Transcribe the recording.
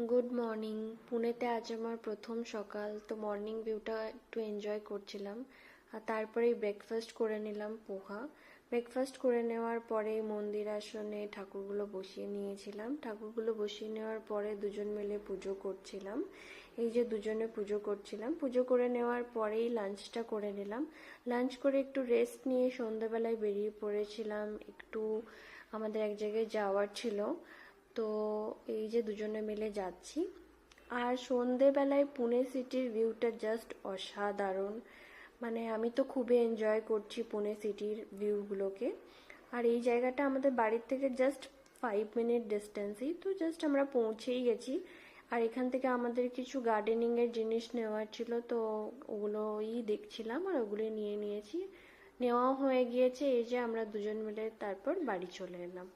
Good morning. পুনেতে আজ আমার প্রথম সকাল, তো মর্নিং ভিউটা একটু এনজয় করছিলাম। আর তারপরেই ব্রেকফাস্ট করে নিলাম পোহা। ব্রেকফাস্ট করে নেওয়ার পরে মন্দির আসনে ঠাকুরগুলো বসিয়ে নিয়েছিলাম। ঠাকুরগুলো বসিয়ে নেওয়ার পরে দুজন মিলে পুজো করছিলাম। এই যে দুজনে পুজো করছিলাম, পুজো করে নেওয়ার পরেই লাঞ্চটা করে নিলাম। লাঞ্চ করে একটু রেস্ট নিয়ে সন্ধ্যাবেলায় বেরিয়ে পড়েছিলাম। একটু আমাদের এক জায়গায় যাওয়ার ছিল, তো এই যে দুজনে মিলে যাচ্ছি। আর সন্ধেবেলায় পুনে সিটির ভিউটা জাস্ট অসাধারণ। মানে আমি তো খুবই এনজয় করছি পুনে সিটির ভিউগুলোকে। আর এই জায়গাটা আমাদের বাড়ির থেকে জাস্ট 5 মিনিট ডিস্টেন্সই, তো জাস্ট আমরা পৌঁছেই গেছি। আর এখান থেকে আমাদের কিছু গার্ডেনিং এর জিনিস নেওয়ার ছিল, তো ওগুলোই দেখছিলাম আর ওগুলোই নিয়ে নিয়েছি। নেওয়া হয়ে গিয়েছে। এই যে আমরা দুজন মিলে তারপর বাড়ি চলে এলাম।